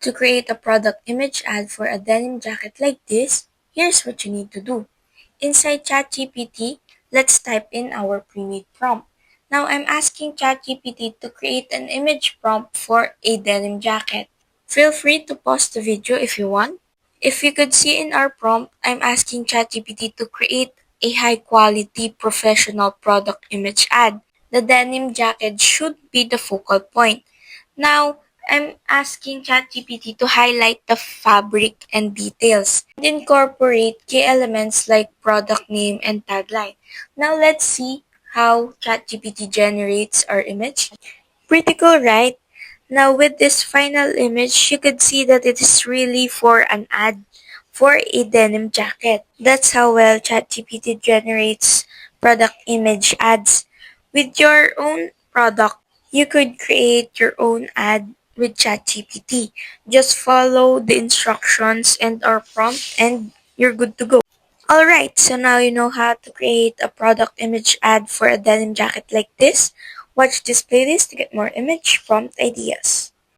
To create a product image ad for a denim jacket like this, here's what you need to do. Inside ChatGPT, let's type in our pre-made prompt. Now I'm asking ChatGPT to create an image prompt for a denim jacket. Feel free to pause the video if you want. If you could see in our prompt, I'm asking ChatGPT to create a high-quality professional product image ad. The denim jacket should be the focal point. Now, I'm asking ChatGPT to highlight the fabric and details and incorporate key elements like product name and tagline. Now, let's see how ChatGPT generates our image. Pretty cool, right? Now, with this final image, you could see that it is really for an ad for a denim jacket. That's how well ChatGPT generates product image ads. With your own product, you could create your own ad with ChatGPT. Just follow the instructions and our prompt and you're good to go. Alright, so now you know how to create a product image ad for a denim jacket like this. Watch this playlist to get more image prompt ideas.